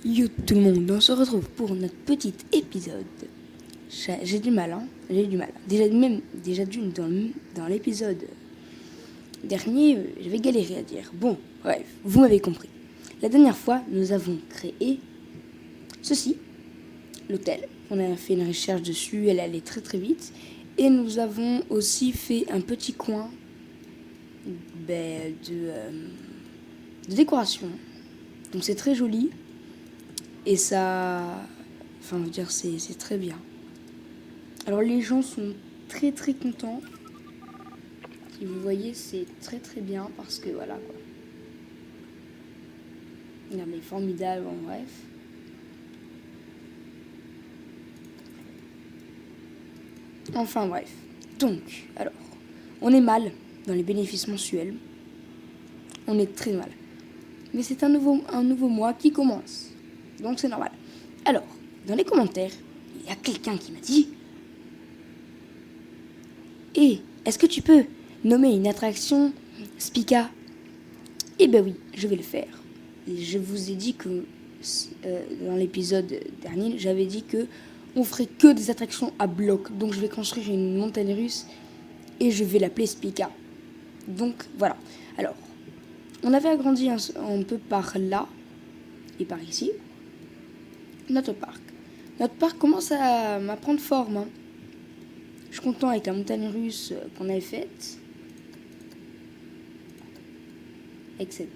Yo tout le monde, on se retrouve pour notre petit épisode. J'ai du mal, hein. J'ai du mal. Déjà dans l'épisode dernier, j'avais galéré à dire. Bon, bref, vous m'avez compris. La dernière fois, nous avons créé ceci, l'hôtel. On a fait une recherche dessus, elle allait très très vite. Et nous avons aussi fait un petit coin de décoration. Donc c'est très joli. Et ça, enfin, je veux dire, c'est très bien. Alors les gens sont très très contents. Si vous voyez, c'est très très bien parce que voilà quoi. Non mais formidable en bref. Enfin bref. Donc, alors, on est mal dans les bénéfices mensuels. On est très mal. Mais c'est un nouveau mois qui commence. Donc c'est normal. Alors, dans les commentaires, il y a quelqu'un qui m'a dit est-ce que tu peux nommer une attraction Spica? Eh ben oui, je vais le faire. Et je vous ai dit que dans l'épisode dernier, j'avais dit que on ferait que des attractions à bloc. Donc je vais construire une montagne russe et je vais l'appeler Spica. Donc voilà. Alors, on avait agrandi un peu par là et par ici notre parc. Notre parc commence à prendre forme. Hein. Je suis content avec la montagne russe qu'on avait faite. Avec cette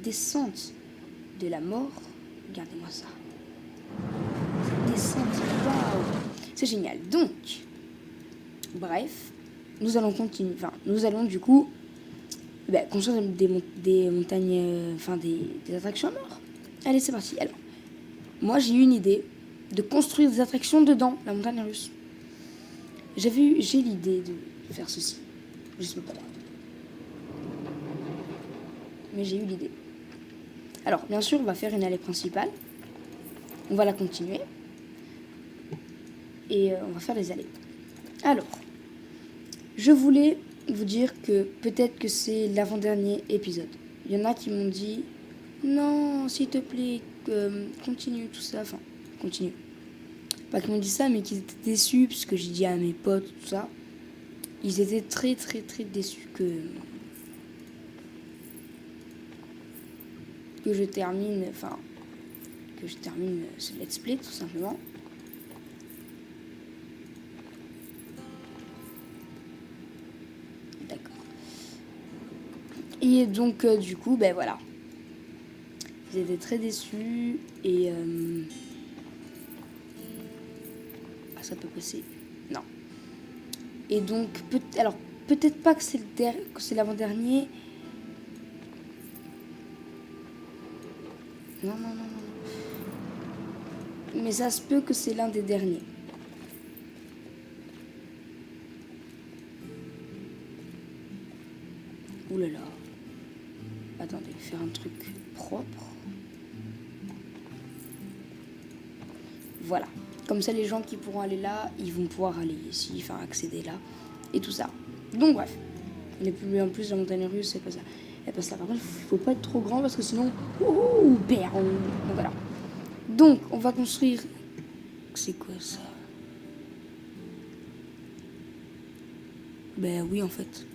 descente de la mort. Regardez-moi ça. Cette descente, waouh, c'est génial. Donc, bref, nous allons du coup construire des montagnes, des attractions à mort. Allez, c'est parti. Alors, moi j'ai eu une idée de construire des attractions dedans la montagne russe. J'ai l'idée de faire ceci. Je sais pas pourquoi. Mais j'ai eu l'idée. Alors, bien sûr, on va faire une allée principale. On va la continuer. Et on va faire des allées. Alors, je voulais vous dire que peut-être que c'est l'avant-dernier épisode. Il y en a qui m'ont dit non, s'il te plaît, continue tout ça. Enfin, continue. Pas qu'ils m'ont dit ça, mais qu'ils étaient déçus, puisque j'ai dit à mes potes, tout ça. Ils étaient très très très déçus que je termine ce let's play tout simplement. D'accord. Et donc du coup, ben voilà. Ils étaient très déçus et ça peut passer. Non. Et donc peut-être pas que c'est l'avant-dernier. Non. Mais ça se peut que c'est l'un des derniers. Ouh là là. Attendez, faire un truc propre. Voilà. Comme ça, les gens qui pourront aller là, ils vont pouvoir aller ici, enfin accéder là, et tout ça. Donc bref. On n'est plus en plus la montagne russe, c'est pas ça. Elle passe là. Par contre, il faut pas être trop grand parce que sinon, donc voilà. Donc, on va construire. C'est quoi ça? Ben oui, en fait.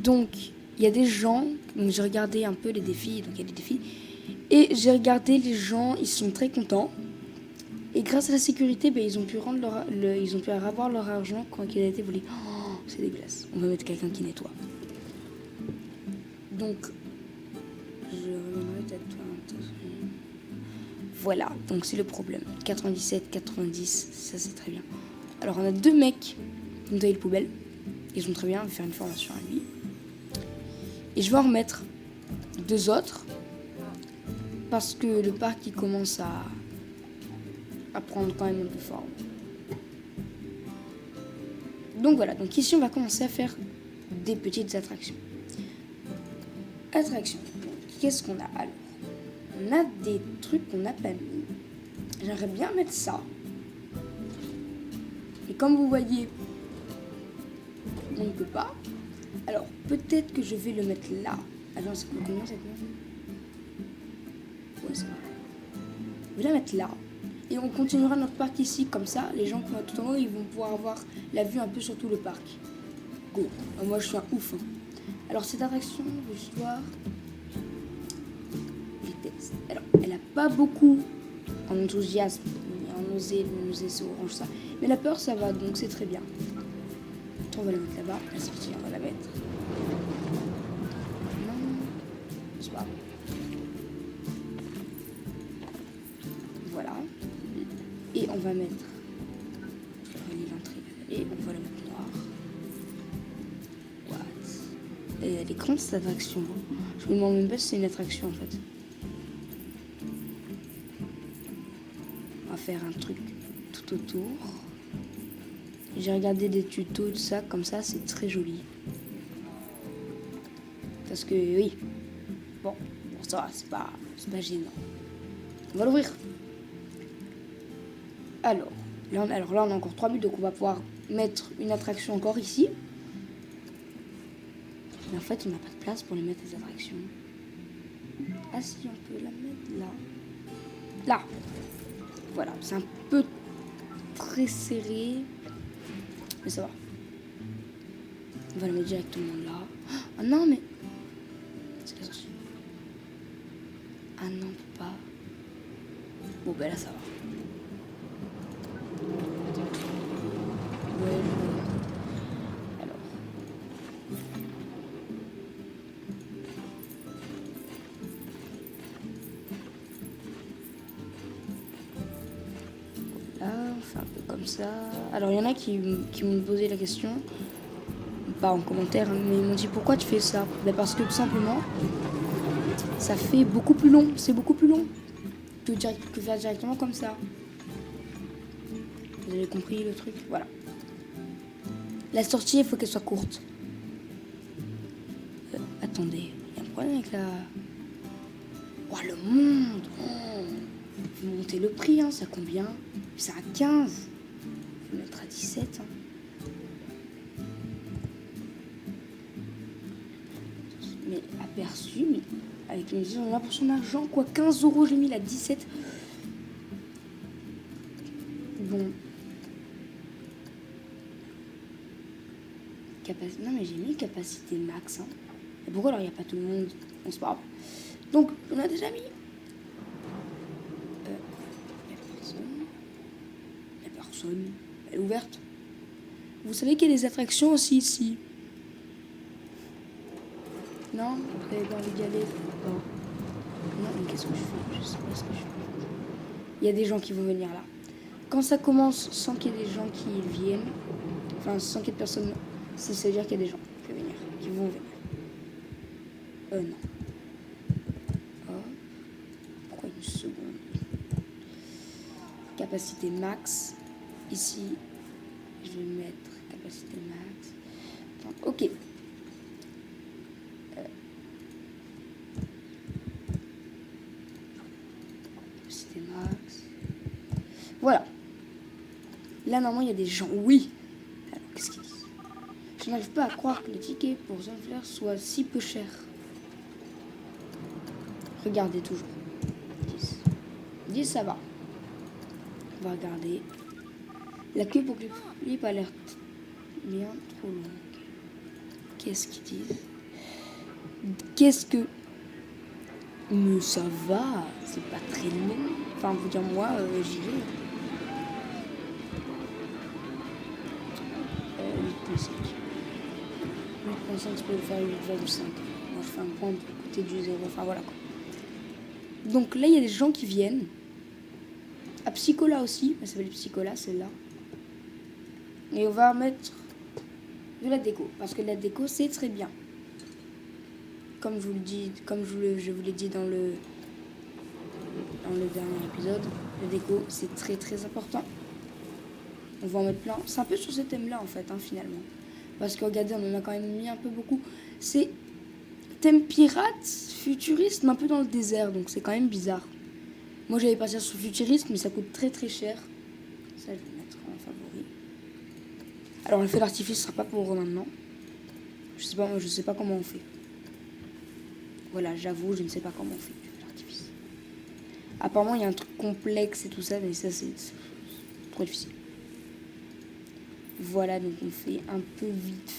Donc, il y a des gens. Donc, j'ai regardé un peu les défis. Donc, il y a des défis. Et j'ai regardé les gens, ils sont très contents. Et grâce à la sécurité, ils ont pu avoir leur argent quand il a été volé. Oh, c'est dégueulasse. On va mettre quelqu'un qui nettoie. Donc, je reviendrai peut-être toi. Voilà, donc c'est le problème. 97, 90, ça c'est très bien. Alors, on a 2 mecs qui ont nettoyé les poubelles. Ils sont très bien, on va faire une formation à lui. Et je vais en remettre 2 autres. Parce que le parc il commence à prendre quand même un peu forme. Donc voilà, donc ici on va commencer à faire des petites attractions. Attractions. Qu'est-ce qu'on a alors? On a des trucs qu'on n'a pas mis. J'aimerais bien mettre ça. Et comme vous voyez, on ne peut pas. Alors peut-être que je vais le mettre là. Alors c'est combien ça coûte? Ouais, c'est vrai. Je vais la mettre là. Et on continuera notre parc ici, comme ça, les gens qui vont être tout en haut, ils vont pouvoir avoir la vue un peu sur tout le parc. Go. Moi, je suis un ouf. Hein. Alors, cette attraction, je vais juste voir. Vitesse. Alors, elle n'a pas beaucoup en enthousiasme, en oser c'est orange ça. Mais la peur, ça va, donc c'est très bien. On va la mettre là-bas. La sortie, on va la mettre. Non, c'est pas grave. Voilà. Et on va mettre l'entrée. Et on va la mettre noire. What? Et elle est grande cette attraction. Je me demande même pas si c'est une attraction en fait. On va faire un truc tout autour. J'ai regardé des tutos de ça, comme ça, c'est très joli. Parce que oui. Bon ça va, c'est pas gênant. On va l'ouvrir. Alors là, on a encore 3 minutes, donc on va pouvoir mettre une attraction encore ici. Mais en fait, on n'a pas de place pour les mettre les attractions. Ah si, on peut la mettre là. Là. Voilà, c'est un peu très serré. Mais ça va. On va la mettre directement là. Ah non, mais... c'est la sortie. Ah non, pas. Bon, ben là, ça va. Ouais, alors. Là, on fait un peu comme ça. Alors, il y en a qui m'ont posé la question. Pas en commentaire, hein, mais ils m'ont dit pourquoi tu fais ça. Ben parce que tout simplement, ça fait beaucoup plus long. C'est beaucoup plus long que faire directement comme ça. Vous avez compris le truc? Voilà. La sortie, il faut qu'elle soit courte. Attendez, il y a un problème avec la... Oh, le monde! Oh. Vous montez le prix, hein, ça combien? C'est à 15. Je vais mettre à 17. Hein. Mais aperçu, mais avec une vision là pour son argent, quoi. 15 €, j'ai mis la 17. Bon. Non, mais j'ai mis capacité max. Hein. Et pourquoi alors il n'y a pas tout le monde? On se parle. Donc, on a déjà mis. Il n'y a personne. Il n'y a personne. Elle est ouverte. Vous savez qu'il y a des attractions aussi ici. Non, vous avez pas envie d'y aller? Non. Non, mais qu'est-ce que je fais? Je sais pas ce que je fais. Il y a des gens qui vont venir là. Quand ça commence sans qu'il y ait des gens qui viennent, enfin sans qu'il y ait de personnes, ça veut dire qu'il y a des gens qui vont venir. Non. Oh. Pourquoi une seconde? Capacité max. Ici, je vais mettre capacité max. Enfin, ok. Capacité max. Voilà. Là, normalement, il y a des gens. Oui. Alors, qu'est-ce qu'ils disent? Je n'arrive pas à croire que les tickets pour Sunflare soient si peu chers. Regardez toujours. 10. 10, ça va. On va regarder. La queue pour les clips a l'air bien trop longue. Qu'est-ce qu'ils disent? Qu'est-ce que... Mais ça va. C'est pas très long. Enfin, vous dire, moi, j'y vais. 8.5. 8.5, je peux faire 8,5. Moi, je fais un point de côté du 0. Enfin, voilà quoi. Donc là, il y a des gens qui viennent. À Psychola aussi. Elle s'appelle Psychola, celle-là. Et on va mettre de la déco. Parce que la déco, c'est très bien. Comme je vous le dis, je vous l'ai dit dans le dernier épisode, la déco, c'est très très important. On va en mettre plein. C'est un peu sur ce thème-là, en fait, hein, finalement. Parce que, regardez, on en a quand même mis un peu beaucoup. C'est thème pirate, futuriste, mais un peu dans le désert. Donc, c'est quand même bizarre. Moi, j'avais partir sur futuriste, mais ça coûte très très cher. Ça, je vais le mettre en favori. Alors, le feu d'artifice ne sera pas pour maintenant. Je sais pas comment on fait. Voilà, j'avoue, je ne sais pas comment on fait le feu d'artifice. Apparemment, il y a un truc complexe et tout ça, mais ça, c'est trop difficile. Voilà, donc on fait un peu vite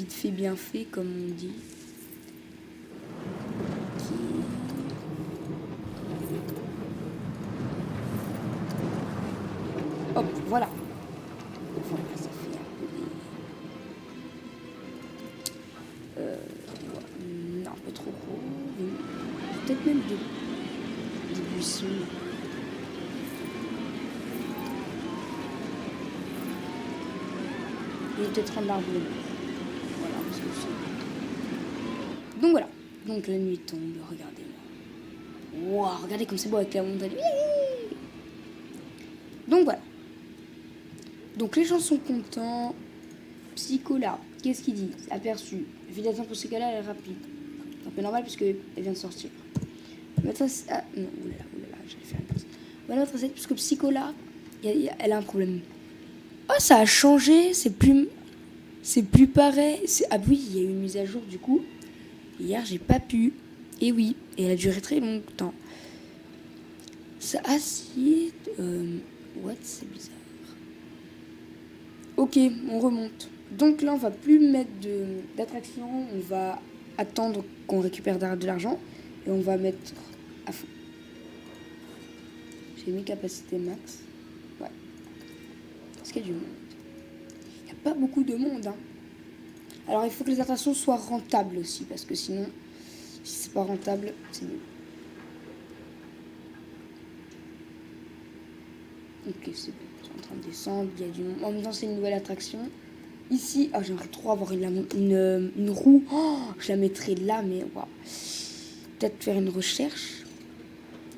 fait, bien fait, comme on dit. Hop, voilà. Voilà, ça fait un peu des... non, un peu trop gros. Peut-être même des buissons. Et peut-être un arbre. Voilà, parce que c'est... Donc voilà. Donc la nuit tombe, regardez-moi. Waouh, regardez comme c'est beau avec la montagne. Donc voilà. Donc les gens sont contents. Psychola, qu'est-ce qu'il dit? Aperçu. Vite atteindre pour ce cas-là, elle est rapide. Un peu normal puisque elle vient de sortir. Maîtresse... Ah non, oulala, j'allais faire une place. Voilà notre recette puisque Psychola, elle a un problème. Oh, ça a changé, c'est plus pareil. Ah oui, il y a eu une mise à jour du coup. Hier, j'ai pas pu. Et oui, et elle a duré très longtemps. Ça si... what, c'est bizarre. Ok, on remonte. Donc là, on va plus mettre d'attraction. On va attendre qu'on récupère de l'argent. Et on va mettre à fond. J'ai mis capacité max. Ouais. Est-ce qu'il y a du monde? Il n'y a pas beaucoup de monde, hein. Alors, il faut que les attractions soient rentables aussi. Parce que sinon, si c'est pas rentable, c'est nul. Ok, c'est bon. C'est en train de descendre. Il y a du monde. En même temps, c'est une nouvelle attraction. Ici, oh, j'aimerais trop avoir une roue. Oh, je la mettrais là, mais waouh. Peut-être faire une recherche.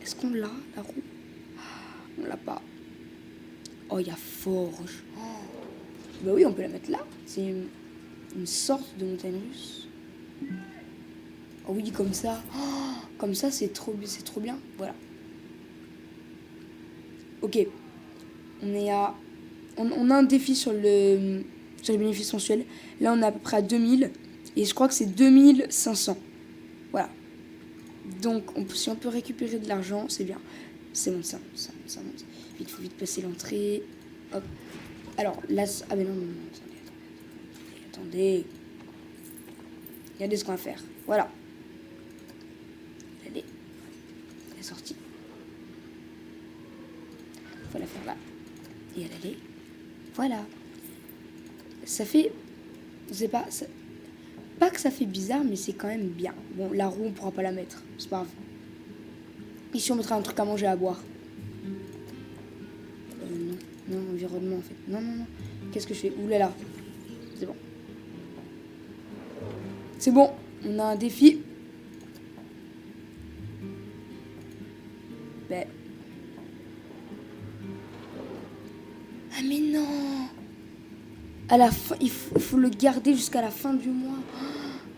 Est-ce qu'on l'a, la roue? On l'a pas. Oh, il y a forge. Oh. Bah oui, on peut la mettre là. C'est une sorte de montagne russe. Oh oui, comme ça. Oh, comme ça, c'est trop bien. Voilà. Ok. On a un défi sur les bénéfices mensuels. Là, on est à peu près à 2000. Et je crois que c'est 2500. Voilà. Donc, si on peut récupérer de l'argent, c'est bien. C'est bon, ça monte. Il faut vite passer l'entrée. Hop. Alors, là... Ah, mais non. Attendez. Regardez ce qu'on va faire. Voilà. Allez. Elle est sortie. Il faut la faire là. Et elle allait. Voilà. Ça fait... Je sais pas... Pas que ça fait bizarre, mais c'est quand même bien. Bon, la roue, on pourra pas la mettre. C'est pas grave. Ici, on mettra un truc à manger, à boire. Non, environnement, en fait. Non. Qu'est-ce que je fais? Ouh là là. C'est bon. C'est bon. On a un défi. Ben... Ah, mais non! À la fin, il faut le garder jusqu'à la fin du mois.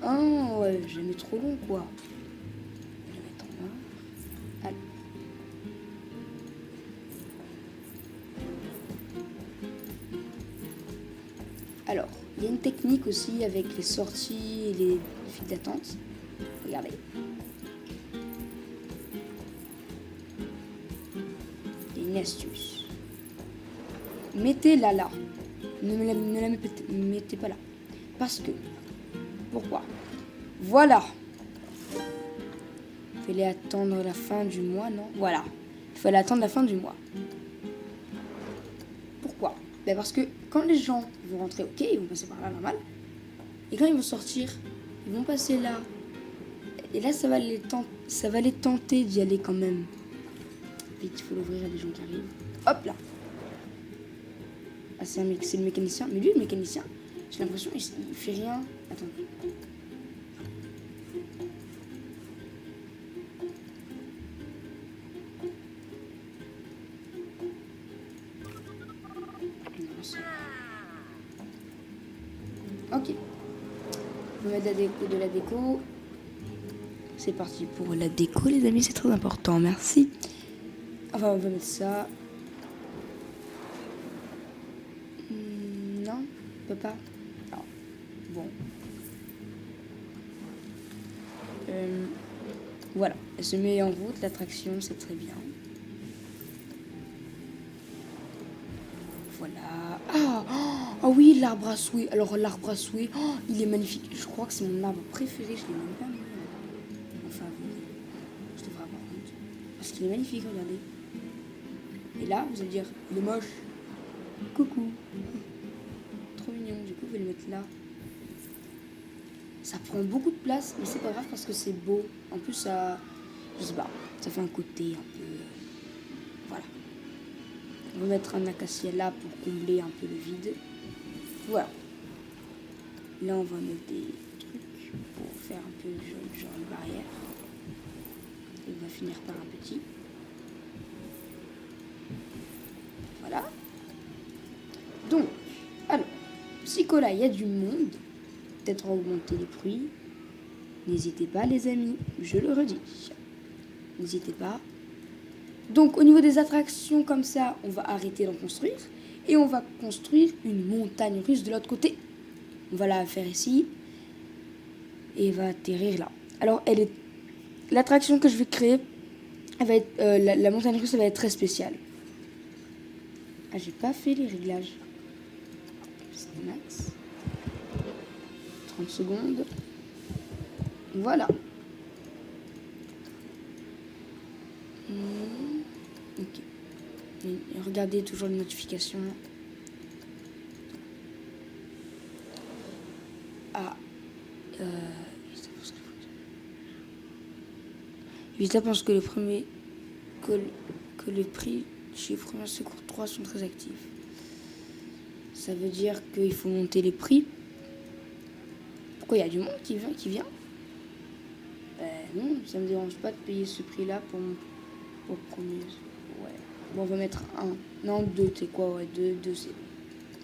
Ah ouais, j'ai mis trop long quoi. Je vais mettre en noir. Allez. Alors, il y a une technique aussi avec les sorties et les files d'attente. Regardez. Il y a une astuce. Mettez-la là. Ne la mettez pas là. Parce que... Pourquoi? Voilà. Il fallait attendre la fin du mois, non? Voilà. Il fallait attendre la fin du mois. Pourquoi? Ben parce que quand les gens vont rentrer, ok, ils vont passer par là, normal. Et quand ils vont sortir, ils vont passer là. Et là, ça va les tenter d'y aller quand même. Vite, il faut l'ouvrir à des gens qui arrivent. Hop là. Ah, c'est le mécanicien. Mais lui, le mécanicien, j'ai l'impression qu'il fait rien. Attends. Ok. On va mettre de la déco. C'est parti pour la déco, les amis, c'est très important. Merci. Enfin, on va mettre ça. Non, on peut pas. Non. Bon. Voilà, elle se met en route, l'attraction, c'est très bien. Voilà. Ah oui, l'arbre à souhait. Alors l'arbre à souhait, il est magnifique. Je crois que c'est mon arbre préféré, je l'ai même pas mis en favori. Je devrais avoir honte. Parce qu'il est magnifique, regardez. Et là, vous allez dire, il est moche. Coucou. Trop mignon, du coup, je vais le mettre là. Ça prend beaucoup de place, mais c'est pas grave parce que c'est beau. En plus, ça, je sais pas, ça fait un côté un peu... voilà. On va mettre un acacia là pour combler un peu le vide. Voilà. Là, on va mettre des trucs pour faire un peu genre une barrière. Et on va finir par un petit. Voilà. Donc, alors, Psychola, il y a du monde. Peut-être augmenter les prix. N'hésitez pas, les amis, je le redis. N'hésitez pas. Donc, au niveau des attractions comme ça, on va arrêter d'en construire. Et on va construire une montagne russe de l'autre côté. On va la faire ici. Et va atterrir là. Alors, l'attraction que je vais créer, elle va être, la montagne russe, elle va être très spéciale. Ah, j'ai pas fait les réglages. C'est max. 30 secondes. Voilà. Ok. Et regardez toujours les notifications. Ah. Vita pense que les prix chez Premier Secours 3 sont très actifs. Ça veut dire qu'il faut monter les prix. Pourquoi il y a du monde qui vient non, ça me dérange pas de payer ce prix-là pour premier. Ouais. Bon, on va mettre un. Non, deux, c'est quoi? Ouais, deux,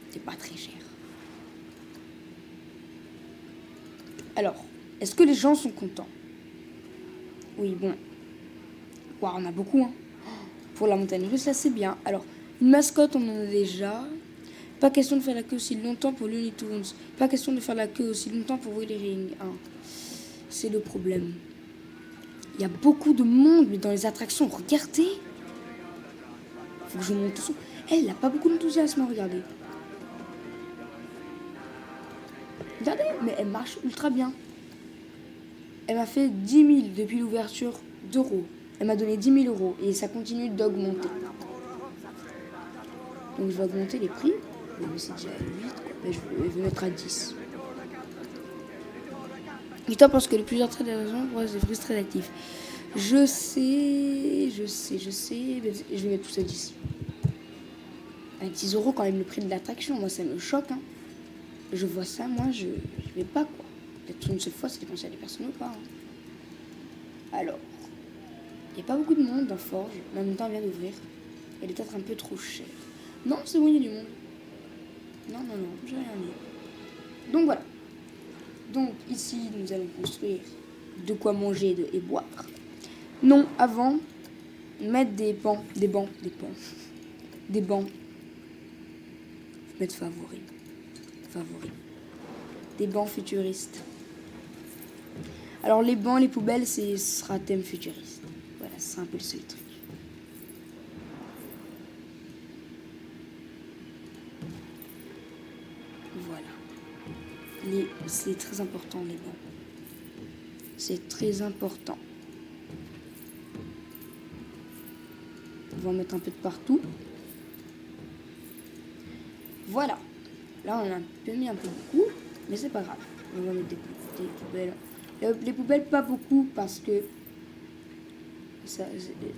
c'est pas très cher. Alors, est-ce que les gens sont contents? Oui, bon. Wow, on a beaucoup, hein. Pour la montagne russe, là, c'est bien. Alors, une mascotte, on en a déjà. Pas question de faire la queue aussi longtemps pour Looney Tunes. Pas question de faire la queue aussi longtemps pour Willy Ring. Hein. C'est le problème. Il y a beaucoup de monde, mais dans les attractions, regardez. Faut que je monte tout ça. Elle n'a pas beaucoup d'enthousiasme, regardez. Regardez, mais elle marche ultra bien. Elle m'a fait 10 000 depuis l'ouverture d'euros. Elle m'a donné 10 000 euros et ça continue d'augmenter. Donc je vais augmenter les prix. Mais c'est déjà 8, mais je vais mettre à 10. Putain, pense que les plusieurs traits d'argent pourraient se frustrer d'actifs. Je sais. Mais je vais mettre tout ça d'ici. À 10 euros quand même le prix de l'attraction, moi ça me choque. Hein. Je vois ça, moi je vais pas quoi. Peut-être une seule fois, ça dépend si il y a des personnes ou pas. Hein. Alors, il n'y a pas beaucoup de monde dans Forge, mais en même temps elle vient d'ouvrir. Elle est peut-être un peu trop chère. Non, c'est bon, il y a du monde. Non, j'ai rien dit. Donc voilà. Donc ici, nous allons construire de quoi manger et boire. Non, avant, mettre des bancs. Mettre favori. Des bancs futuristes. Alors les bancs, les poubelles, ce sera thème futuriste. Voilà, c'est un peu le seul truc. Voilà. C'est très important les bancs. C'est très important. On va en mettre un peu de partout. Voilà. Là, on a un peu mis un peu beaucoup, mais c'est pas grave. On va mettre des poubelles. Les poubelles, pas beaucoup, parce que ça,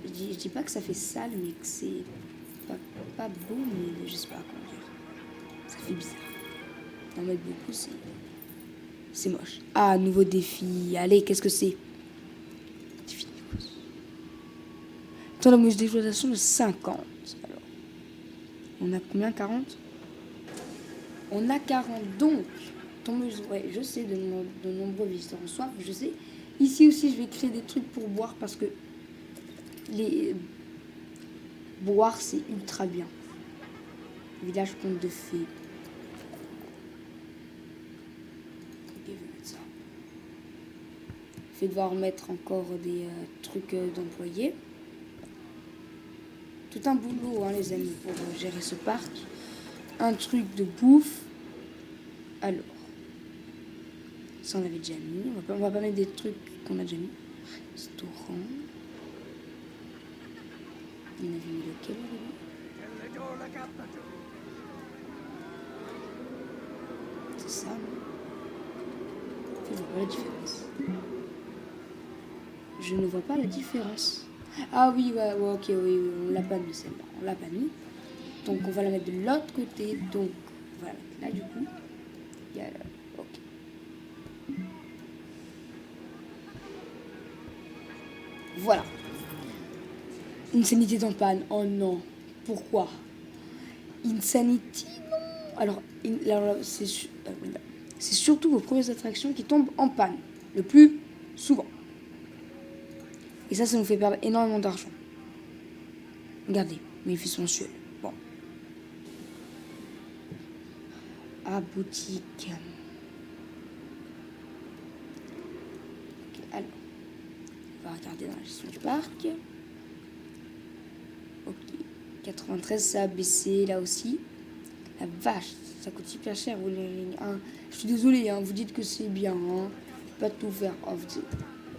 je dis pas que ça fait sale, mais que c'est pas beau, mais je sais pas comment dire. Ça fait bizarre. D'en mettre beaucoup, c'est moche. Ah, nouveau défi. Allez, qu'est-ce que c'est? Défi. Temps de mesure d'exploitation de 50. Alors, on a combien? 40? On a 40, donc, ouais, je sais, de nombreux visiteurs en soif, je sais. Ici aussi, je vais créer des trucs pour boire parce que boire, c'est ultra bien. Village conte de fées. Ok, je vais mettre ça. Je vais devoir mettre encore des trucs d'employés. Tout un boulot, hein, les amis, pour gérer ce parc. Un truc de bouffe. Alors, ça on avait déjà mis. On va pas mettre des trucs qu'on a déjà mis. Restaurant. On avait mis lequel au début? C'est ça, non? Je ne vois pas la différence. Je ne vois pas la différence. Ah oui, ouais, ok, oui, on l'a pas mis celle-là. On l'a pas mis. Donc on va la mettre de l'autre côté. Donc on va la mettre là du coup. Il y a, ok. Voilà. Insanity est en panne. Oh non. Pourquoi? Insanity, non. Alors c'est surtout vos premières attractions qui tombent en panne. Le plus souvent. Et ça nous fait perdre énormément d'argent. Regardez, bénéfice mensuel. Bon. Ah, boutique. Ok, alors. On va regarder dans la gestion du parc. Ok. 93, ça a baissé là aussi. La vache, ça coûte hyper cher. Hein. Je suis désolée, hein, vous dites que c'est bien. Hein. Pas tout faire. Oh,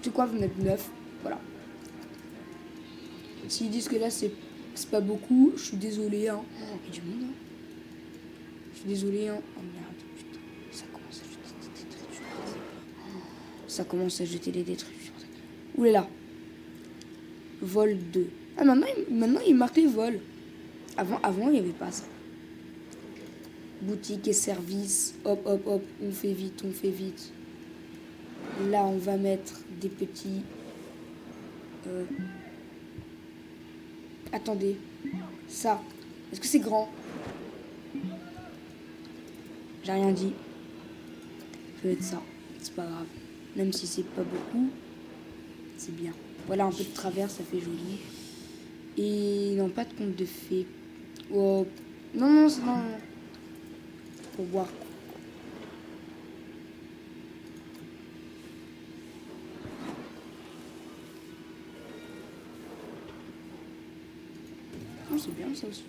c'est quoi, vous mettez 9. Voilà. S'ils disent que là, c'est pas beaucoup, je suis désolée. Hein. Oh, il y a du monde. Hein. Je suis désolée. Hein. Oh merde, putain. Ça commence à jeter des détritus. Ça commence à jeter les détritus. Ouh là là. Vol 2. Ah, maintenant, il marque les vols. Avant, il n'y avait pas ça. Boutique et service. Hop, hop, hop. On fait vite, on fait vite. Là, on va mettre des petits... Attendez. Ça. Est-ce que c'est grand? J'ai rien dit. Je vais mettre ça. C'est pas grave. Même si c'est pas beaucoup. C'est bien. Voilà, un peu de travers, ça fait joli. Et non, pas de conte de fées. Oh. Non. Pour boire. Non, c'est bien ça aussi.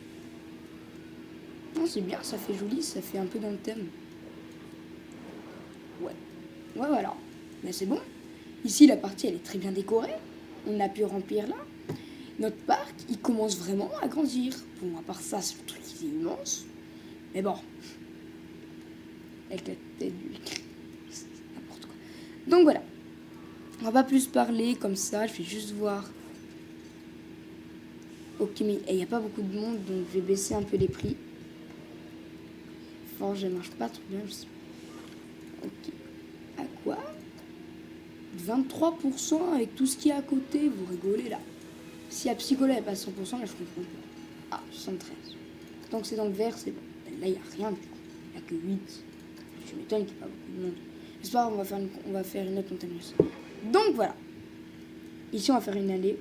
Non, c'est bien, ça fait joli, ça fait un peu dans le thème. Ouais, voilà. Mais c'est bon. Ici, la partie, elle est très bien décorée. On a pu remplir là. Notre parc, il commence vraiment à grandir. Bon, à part ça, c'est le truc qui est immense. Mais bon. Avec la tête du... C'est n'importe quoi. Donc voilà. On va pas plus parler comme ça. Je vais juste voir. Ok, mais il n'y a pas beaucoup de monde, donc je vais baisser un peu les prix. Forge, elle marche pas trop bien. Je sais pas. Ok. À quoi? 23% avec tout ce qu'il y a à côté. Vous rigolez là. Si à Psycholo, elle passe 100%, là je comprends pas. Ah, 73. Tant que c'est dans le vert, c'est bon. Là, il n'y a rien du coup. Il n'y a que 8. Je m'étonne qu'il n'y ait pas beaucoup de monde. J'espère qu'on va faire une autre montagne russe. Donc voilà. Ici, on va faire une allée.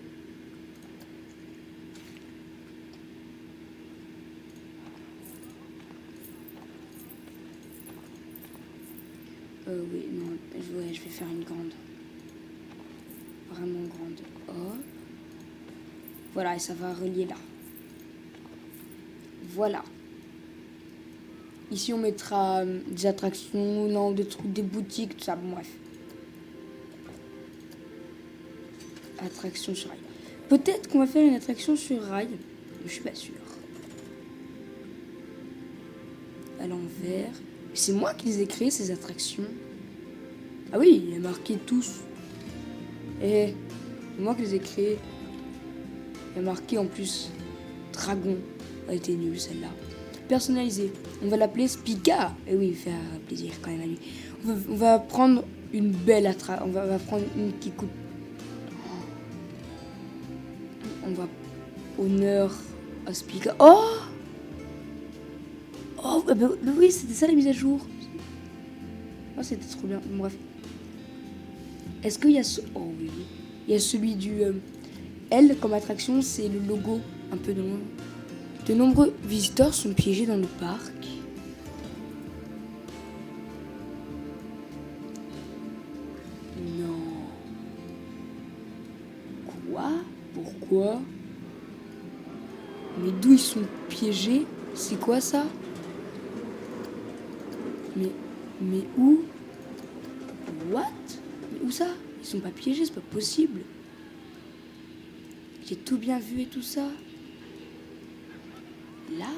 Oui, non, je vais faire une grande. Vraiment grande. Oh. Voilà, et ça va relier là. Voilà. Ici, on mettra des attractions, non, des trucs, des boutiques, tout ça. Bon, bref. Attraction sur rail. Peut-être qu'on va faire une attraction sur rail, mais je suis pas sûre. À l'envers. C'est moi qui les ai créées, ces attractions. Ah oui, il y a marqué tous. Et c'est moi qui les ai créées. Il y a marqué en plus Dragon. Elle était nulle celle-là. Personnalisé. On va l'appeler Spica. Et oui, faire plaisir quand même à lui. On va prendre une belle attraction. On va prendre une qui coûte. On va honneur à Spica. Oh bah oui, c'était ça la mise à jour. Oh, c'était trop bien. Bon, bref. Est-ce qu'il y a oh oui. Il y a celui du L comme attraction, c'est le logo un peu de loin. De nombreux visiteurs sont piégés dans le parc. Non. Quoi? Pourquoi? Mais d'où ils sont piégés? C'est quoi ça? Mais où? What? Mais où ça? Ils sont pas piégés, c'est pas possible. J'ai tout bien vu et tout ça. Là?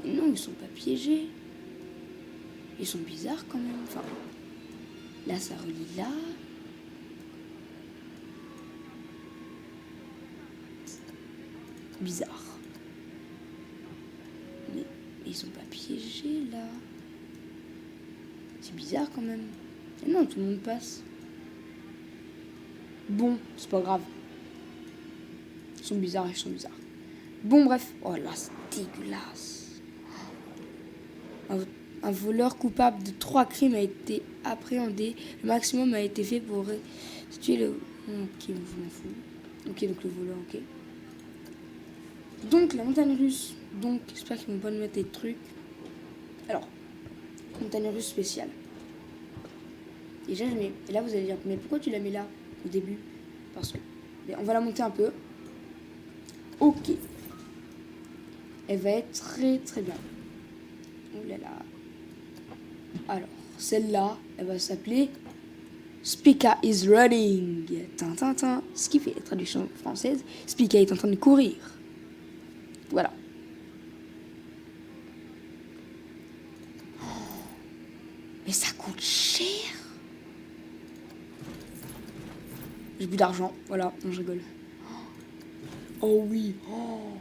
Non, ils sont pas piégés. Ils sont bizarres quand même. Enfin, là, ça relie là. Bizarre. Mais ils sont pas piégés là. C'est bizarre quand même. Et non, tout le monde passe. Bon, c'est pas grave. Ils sont bizarres, ils sont bizarres. Bon, bref. Oh là, c'est dégueulasse. Un voleur coupable de 3 crimes a été appréhendé. Le maximum a été fait pour restituer le... Ok, je m'en fous. Ok, donc le voleur, ok. Donc, la montagne russe. Donc, j'espère qu'ils vont pas nous mettre des trucs. Alors, montagne russe spéciale. Déjà, je mets... Et là, vous allez dire, mais pourquoi tu la mets là, au début? Parce que... On va la monter un peu. Ok. Elle va être très, très bien. Oh là là. Alors, celle-là, elle va s'appeler Spica is running. Tintintin. Ce qui fait la traduction française. Spica est en train de courir. Voilà. Oh, mais ça coûte cher. J'ai plus d'argent. Voilà, non, je rigole. Oh oui. Oh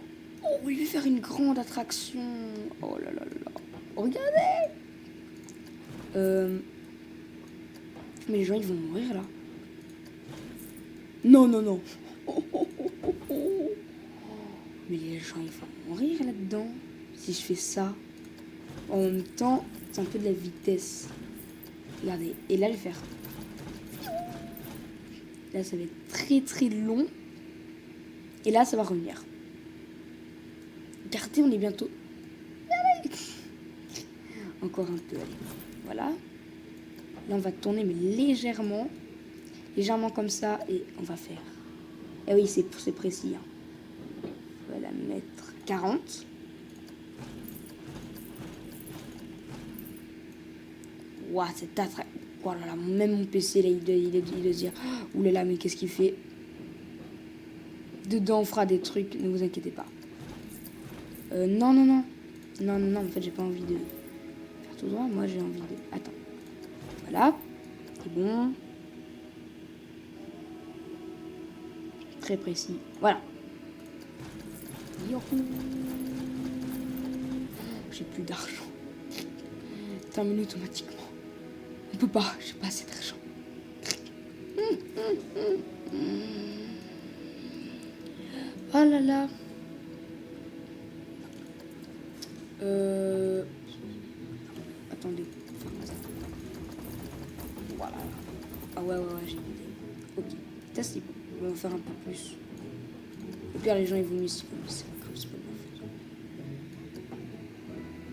oui, je vais faire une grande attraction. Oh là là là. Regardez. Mais les gens, ils vont mourir, là. Non, non, non. Mais les gens, ils vont mourir, là-dedans. Si je fais ça. En même temps, c'est un peu de la vitesse. Regardez. Et là, je vais faire... Là, ça va être très, très long. Et là, ça va revenir. Regardez, on est bientôt... Encore un peu, allez. Voilà. Là, on va tourner, mais légèrement. Légèrement comme ça. Et on va faire... Eh oui, c'est précis. Hein. On va la mettre 40. Ouah, cette attraction... Oh là là, même mon PC, là, il doit se dire... Ouh là là, mais qu'est-ce qu'il fait? Dedans, on fera des trucs, ne vous inquiétez pas. Non, non, non. Non, non, non, en fait, j'ai pas envie de faire tout droit. Moi, j'ai envie de... Attends. Voilà. C'est bon. Très précis. Voilà. Youhou. J'ai plus d'argent. Terminé automatiquement. On peut pas, j'ai pas assez d'argent. Oh là là. Attendez. Voilà. Ah ouais, j'ai une idée. Ok. Ça, c'est bon. On va faire un peu plus. Au pire, les gens, ils vomissent. C'est pas grave, c'est pas grave.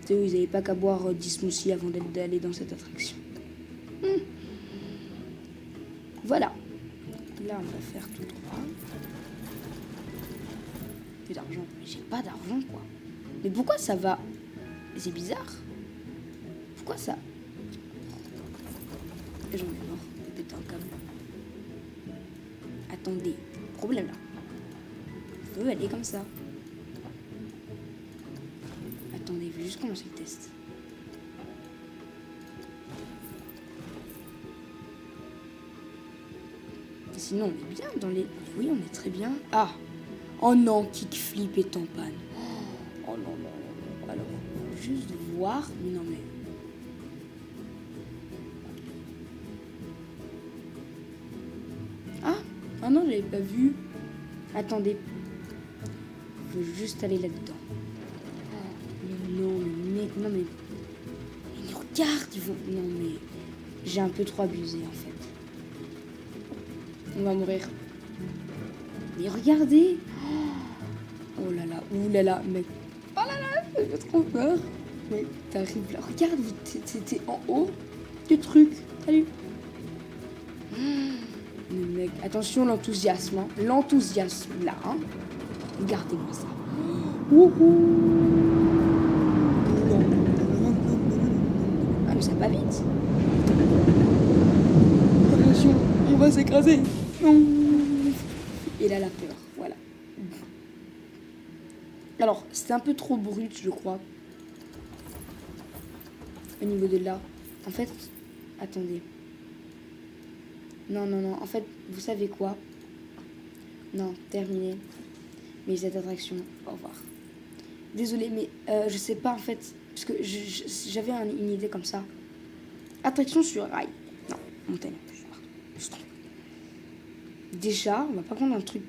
Tu sais, ils n'avaient pas qu'à boire 10 smoothies avant d'aller dans cette attraction. Voilà. Là, on va faire tout droit. Plus d'argent. Mais j'ai pas d'argent, quoi. Mais pourquoi ça va? C'est bizarre. Pourquoi ça? J'en ai mort. J'ai pété un câble. Attendez. Problème, là. On peut aller comme ça. Attendez, je vais juste commencer le test. Sinon, on est bien dans les... Oui, on est très bien. Ah! Oh non, kickflip est en panne. Oh non, non, non, non. Alors, juste voir... Mais non, mais... Ah non, je l'avais pas vu. Attendez. Je veux juste aller là-dedans. Mais non, mais mec, non, mais... Mais regarde, ils vont... Non, mais... J'ai un peu trop abusé, en fait. On va mourir. Mais regardez. Oh là là, ouh là là, mec. Oh là là, ça fait trop peur. Mais t'arrives là, regarde, t'es en haut du truc. Salut. Mais mec, attention l'enthousiasme, hein. L'enthousiasme là, hein. Regardez-moi ça. Ah mais ça va vite. Attention, on va s'écraser. Non. Il a la peur, voilà. Alors, c'est un peu trop brut, je crois. Au niveau de là. En fait, attendez. Non, non, non. En fait, vous savez quoi? Non, terminé. Mais cette attraction, au revoir. Désolé, mais je sais pas en fait. Parce que j'avais une idée comme ça. Attraction sur rail. Non, montagne. Je trompe. Déjà, on va pas prendre un truc.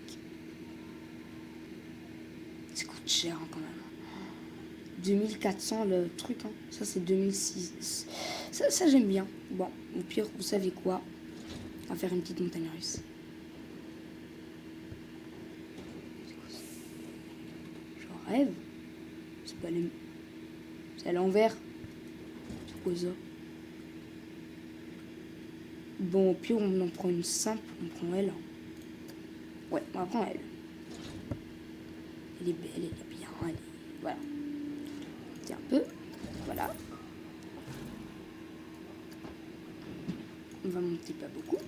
Ça coûte cher hein, quand même. 2400 le truc, hein. Ça c'est 2006. Ça j'aime bien. Bon, au pire, vous savez quoi? On va faire une petite montagne russe. Je rêve. C'est pas les... C'est à l'envers. C'est quoi ça? Bon, au pire, on en prend une simple. On prend elle. Ouais, on va prendre elle. Elle est belle, elle est bien. Elle est... Voilà. C'est un peu. Voilà. On va monter pas beaucoup.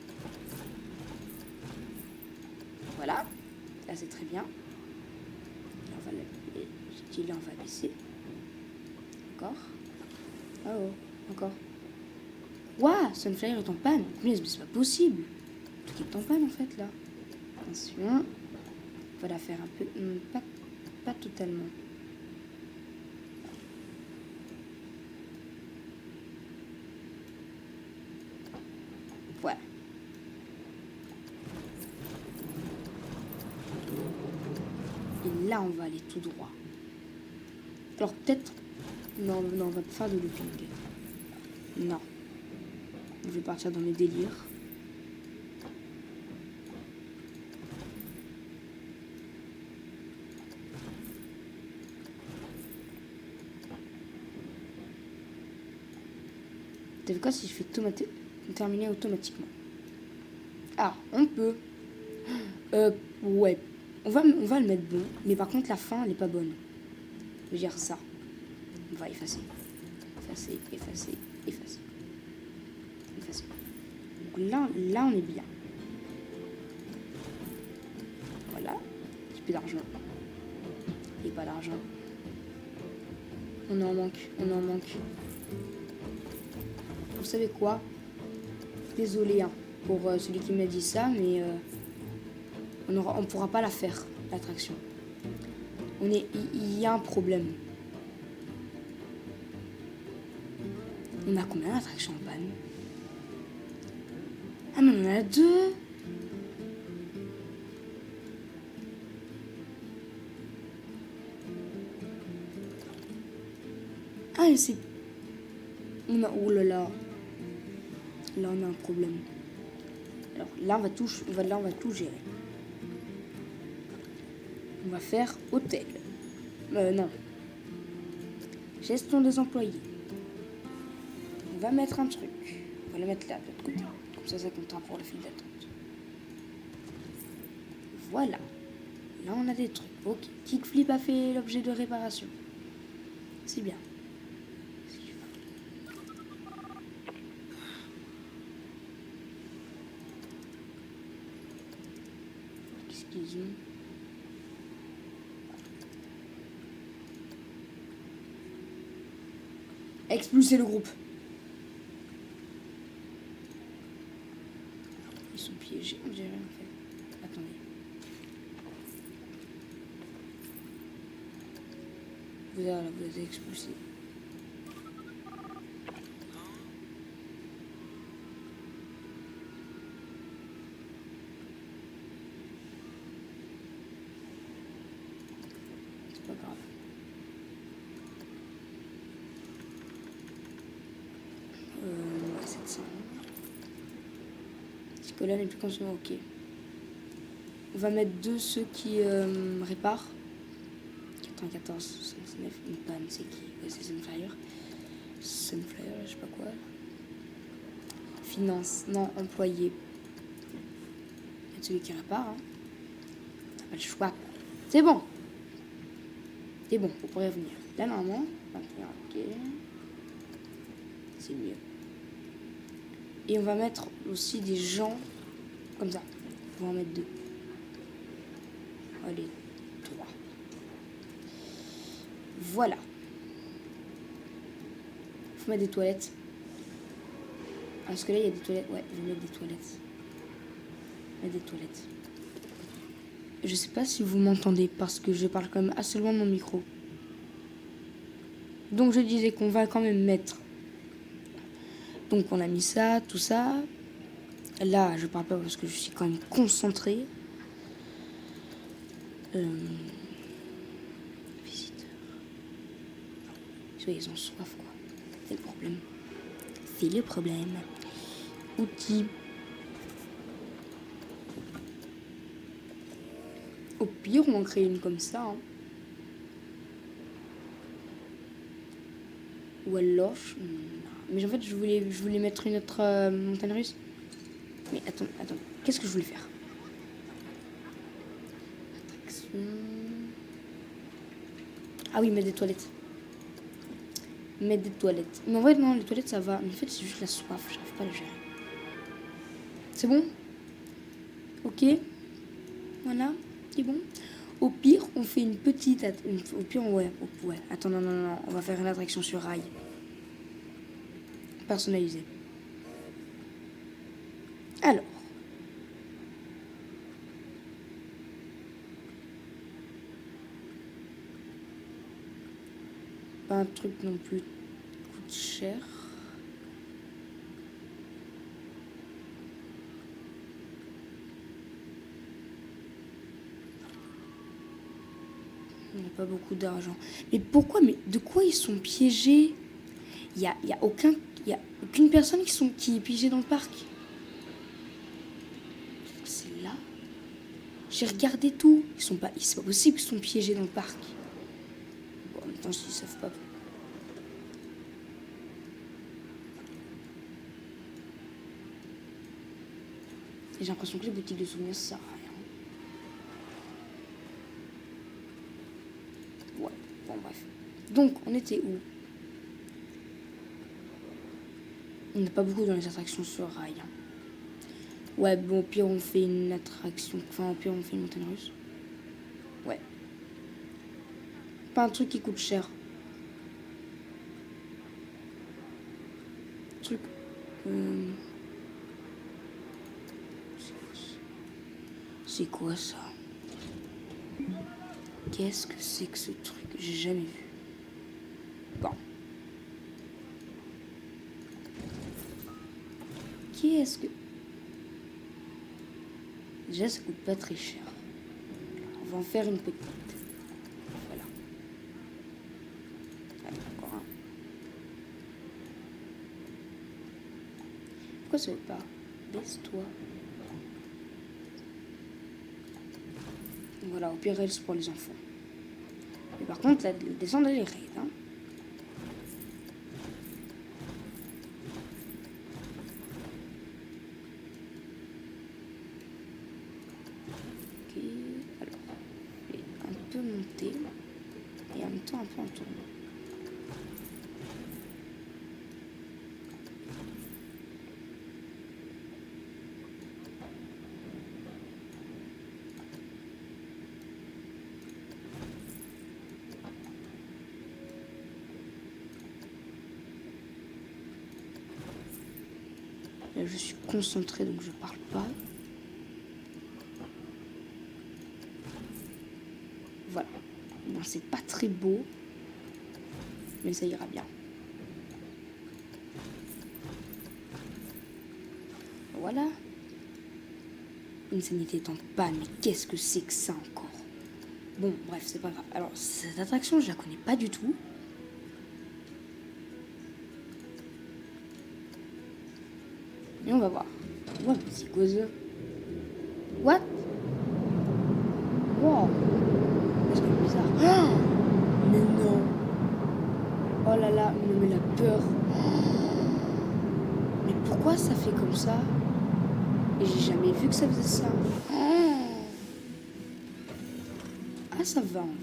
Voilà. Là, c'est très bien. Là, on va là, on va baisser. Encore. Oh, encore. Waouh, Sunflyer est en panne. Mais c'est pas possible. Tout est en panne, en fait, là. Attention. On va la faire un peu... pas totalement. Voilà. Et là, on va aller tout droit. Alors, peut-être... Non, non, on va pas faire de looping. Non. Je vais partir dans mes délires. T'as vu quoi si je fais terminer automatiquement? Ah, on peut. Ouais. On va le mettre bon. Mais par contre, la fin, elle est pas bonne. Je veux dire ça. On va effacer. Effacer, effacer, effacer. Effacer. Donc là, on est bien. Voilà. J'ai plus d'argent. Et pas d'argent. On en manque. On en manque. Vous savez quoi? Désolé hein, pour celui qui m'a dit ça, mais on pourra pas la faire, l'attraction. Il y a un problème. On a combien d'attractions en panne? Ah mais on en a 2. Ah mais c'est... Oh là là. Là on a un problème. Alors là on va tout gérer. On va faire hôtel. Non. Gestion des employés. On va mettre un truc. On va le mettre là, de l'autre côté. Comme ça comptera pour le fil d'attente. Voilà. Là, on a des trucs. Ok. Kickflip a fait l'objet de réparation. C'est bien. Qu'est-ce qu'ils ont? Expulser le groupe. Ils sont piégés, on dirait en fait. Attendez. Vous avez expulsé. C'est pas grave. Ouais, 700. Parce que là, n'est plus consommé, ok. On va mettre ceux qui réparent. 94, 69, une panne, c'est qui? Ouais, c'est Sunflyer. Sunflyer, je sais pas quoi. Finance, non, employé. celui qui répare. Hein. T'as pas le choix. C'est bon. C'est bon, vous pourrez revenir. Là, normalement, ok. C'est mieux. Et on va mettre aussi des gens comme ça. On va en mettre 2. Allez, 3. Voilà. Faut mettre des toilettes. Parce que là, il y a des toilettes. Ouais, je vais mettre des toilettes. Mettre des toilettes. Je sais pas si vous m'entendez parce que je parle quand même assez loin de mon micro. Donc je disais qu'on va quand même mettre. Donc on a mis ça, tout ça. Là, je parle pas parce que je suis quand même concentrée. Visiteurs. Ils ont soif, quoi. C'est le problème. C'est le problème. Outils. Au pire, on en crée une comme ça. Hein. Ou alors... Mais en fait, je voulais mettre une autre montagne russe. Mais attends. Qu'est-ce que je voulais faire? Attraction... Ah oui, mettre des toilettes. Mettre des toilettes. Mais en vrai, non, les toilettes, ça va. Mais en fait, c'est juste la soif. J'arrive pas à le gérer. C'est bon? Ok. Voilà. C'est bon. Au pire, on fait une petite... Au pire, ouais. Attends, non. On va faire une attraction sur rail. Personnalisée. Alors. Pas un truc non plus qui coûte cher. On n'a pas beaucoup d'argent. Mais pourquoi? Mais de quoi ils sont piégés? Il y a aucune personne qui est piégée dans le parc. C'est là. J'ai regardé tout. C'est pas possible qu'ils sont piégés dans le parc. Bon, en même temps, ils savent pas. Et j'ai l'impression que les boutiques de souvenirs, ça sert à rien. Ouais, bon bref. Donc, on était où? On n'a pas beaucoup dans les attractions sur rail. Hein. Ouais, bon, au pire, on fait une attraction. Enfin, au pire, on fait une montagne russe. Ouais. Pas un truc qui coûte cher. Truc. C'est quoi ça? Qu'est-ce que c'est que ce truc? J'ai jamais vu. Bon. Qu'est-ce que... Déjà, ça coûte pas très cher. On va en faire une petite. Voilà. Allez, encore un. Pourquoi ça veut pas? Baisse-toi. Voilà, au pire, c'est pour les enfants. Mais par contre, la descente, elle est raide. Hein. Ok, alors, je vais un peu monter et en même temps un peu en tournant. Là, je suis concentrée, donc je parle pas. Voilà. Bon, c'est pas très beau, mais ça ira bien. Voilà. Une sanité est en panne, mais qu'est-ce que c'est que ça encore? Bon, bref, c'est pas grave. Alors, cette attraction, je la connais pas du tout. Et on va voir. Wow, c'est quoi ça? What? Wow. C'est bizarre. Oh, mais non. Oh là là, mais la peur. Mais pourquoi ça fait comme ça? Et j'ai jamais vu que ça faisait ça. Oh. Ah, ça va en vrai.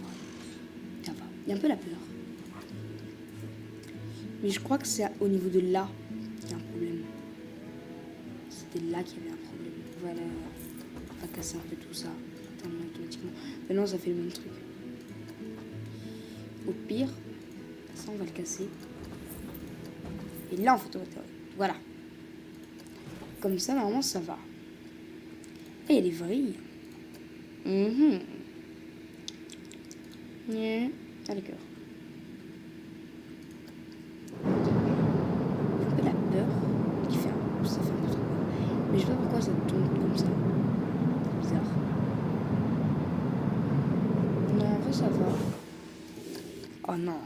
Ça va. Il y a un peu la peur. Mais je crois que c'est au niveau de là qu'il y a un problème. C'était là qu'il y avait un problème. Voilà. On va casser un peu tout ça. Automatiquement. Maintenant, ça fait le même truc. Au pire, ça, on va le casser. Et là, on fait tout. Voilà. Comme ça, normalement, ça va. Et il y a des vrilles. Ah, d'accord. Un peu la peur qui fait ça fait un peu trop peur. Mais je sais pas pourquoi ça tombe comme ça. C'est bizarre. Non, en vrai, ça va. Oh non,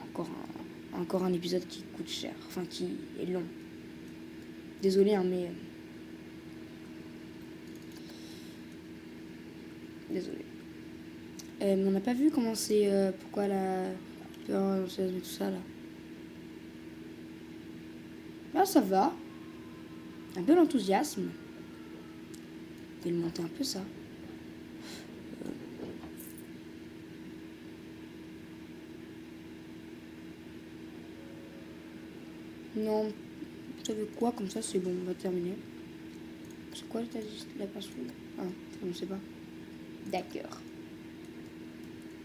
encore un épisode qui coûte cher. Enfin, qui est long. Désolé, hein, mais... Désolé. Mais on n'a pas vu comment c'est... pourquoi la peur, tout ça, là. Là, ça va. Un peu l'enthousiasme. Et le monter un peu, ça. Non, vous savez quoi, comme ça, c'est bon, on va terminer. C'est quoi la personne? Ah, je ne sais pas. D'accord.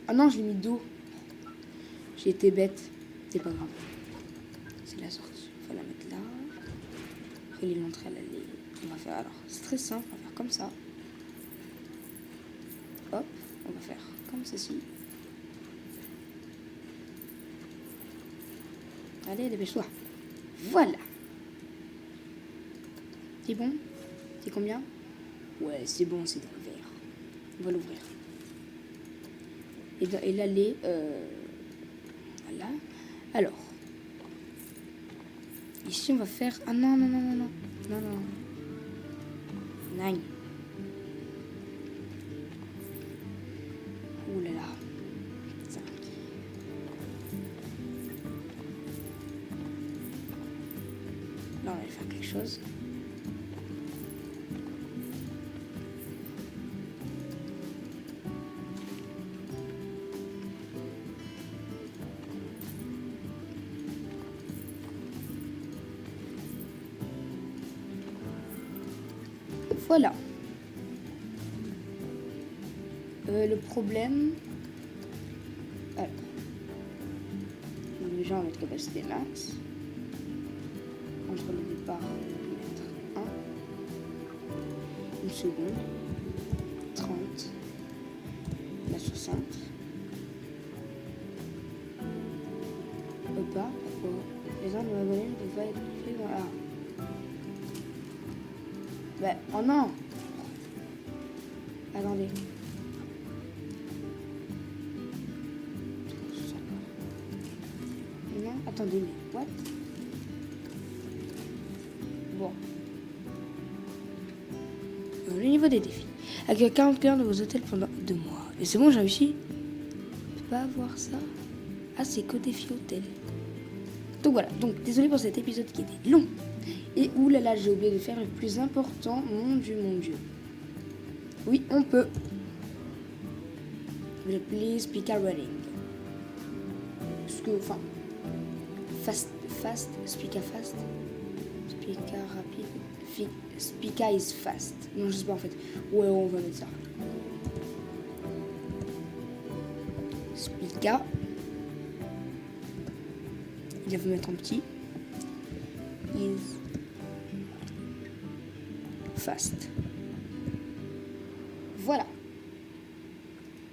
Ah non, je l'ai mis dos. J'ai été bête. C'est pas grave. C'est la sortie. Il faut la mettre là. Après, l'entrée, elle est... On va faire alors. C'est très simple. On va faire comme ça. Hop. On va faire comme ceci. Allez, dépêche-toi. Voilà. C'est bon? C'est combien? Ouais, c'est bon, c'est dans le verre. On va l'ouvrir. Et là, les... Voilà. Alors. Ici, on va faire... Ah non, non, non, non, non. Non, non. Nine. Ouh là là. Ça. Là, on va faire quelque chose. Voilà. Le problème... Alors. Déjà, on va mettre capacité max. Entre le départ, on va mettre 1. Une seconde. 30. La 60. Pas, pourquoi? Les armes de ma monnaie ne peuvent pas être faites dans la... Bah, oh non! Attendez. Non, attendez, mais what? Bon. Le niveau des défis. Accueille 40 clients de vos hôtels pendant 2 mois. Et c'est bon, j'ai réussi? Je peux pas avoir ça? Ah, c'est que défi hôtel. Donc voilà, donc désolé pour cet épisode qui était long. Et oulala, j'ai oublié de faire le plus important. Mon Dieu, mon Dieu. Oui, on peut. Please speak a running. Parce que, enfin, fast, speak a fast. Speak a rapide. Speak a is fast. Non, je sais pas en fait. Ouais, on va mettre ça. Speak a. Il va mettre en petit. Is fast. Voilà.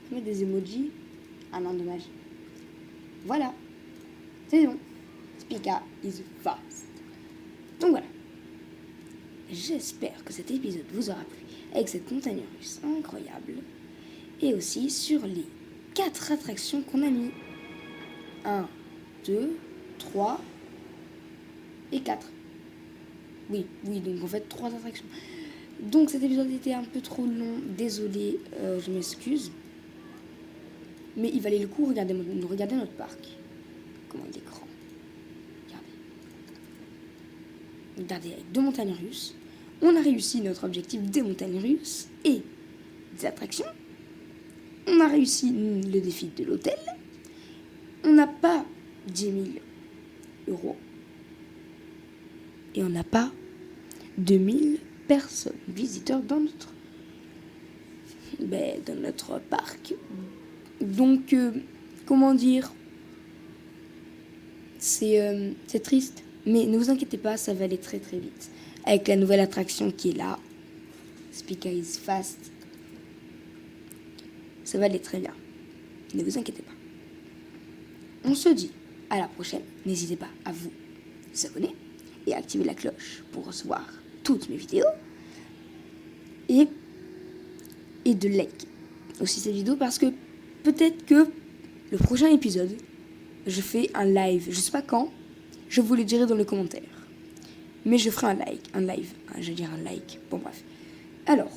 Je mets des emojis. Ah non, dommage. Voilà. C'est bon. Spica is fast. Donc voilà. J'espère que cet épisode vous aura plu avec cette montagne russe incroyable. Et aussi sur les 4 attractions qu'on a mis. 1, 2, 3 et 4. Oui, donc en fait 3 attractions. Donc cet épisode était un peu trop long, désolé, je m'excuse. Mais il valait le coup, regardez notre parc. Comment il est grand. Regardez, avec 2 montagnes russes. On a réussi notre objectif des montagnes russes et des attractions. On a réussi le défi de l'hôtel. On n'a pas 10 000 euros. Et on n'a pas 2000 personnes, visiteurs dans notre parc. Donc, comment dire, c'est triste. Mais ne vous inquiétez pas, ça va aller très très vite. Avec la nouvelle attraction qui est là, Spica is Fast, ça va aller très bien. Ne vous inquiétez pas. On se dit à la prochaine. N'hésitez pas à vous abonner et activer la cloche pour recevoir toutes mes vidéos. Et de like aussi cette vidéo parce que peut-être que le prochain épisode, je fais un live. Je sais pas quand, je vous le dirai dans les commentaires. Mais je ferai un live. Je veux dire un like. Bon bref. Alors,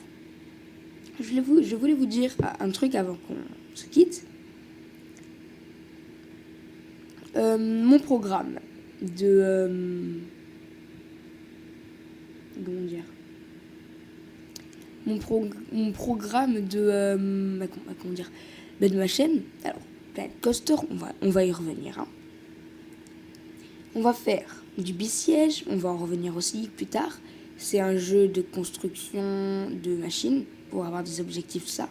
je voulais vous dire un truc avant qu'on se quitte. Mon programme de... comment dire, mon programme de... comment dire, de ma chaîne. Alors, Planet Coaster, on va y revenir. Hein. On va faire du bisiège, on va en revenir aussi plus tard. C'est un jeu de construction de machines pour avoir des objectifs, ça.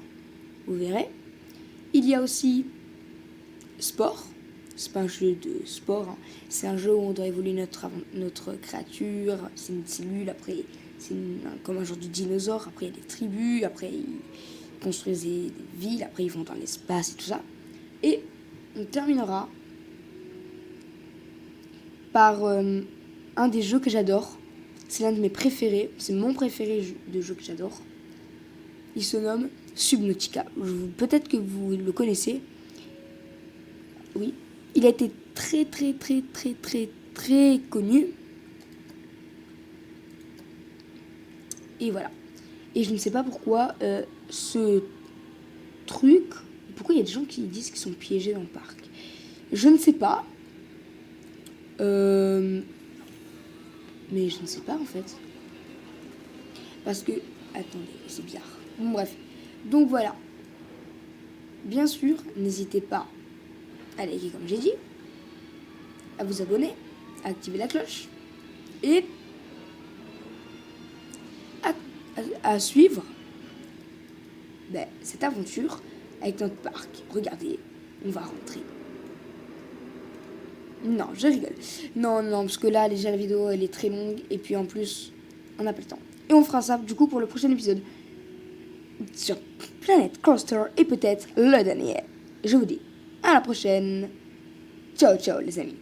Vous verrez. Il y a aussi sport. C'est pas un jeu de sport, hein. C'est un jeu où on doit évoluer notre créature. C'est une cellule, après c'est comme un genre de dinosaure. Après il y a des tribus, après ils construisent des villes, après ils vont dans l'espace et tout ça. Et on terminera par un des jeux que j'adore. C'est l'un de mes préférés, c'est mon préféré de jeu que j'adore. Il se nomme Subnautica. Peut-être que vous le connaissez. Oui. Il a été très connu. Et voilà. Et je ne sais pas pourquoi ce truc... Pourquoi il y a des gens qui disent qu'ils sont piégés dans le parc. Je ne sais pas. Mais je ne sais pas en fait. Parce que... Attendez, c'est bizarre. Bon, bref. Donc voilà. Bien sûr, n'hésitez pas à liker comme j'ai dit, à vous abonner, à activer la cloche et à suivre cette aventure avec notre parc. Regardez, on va rentrer. Non, je rigole. Non, parce que là, déjà, la vidéo, elle est très longue et puis en plus, on n'a pas le temps. Et on fera ça, du coup, pour le prochain épisode sur Planet Coaster et peut-être le dernier. Je vous dis à la prochaine. Ciao, ciao les amis.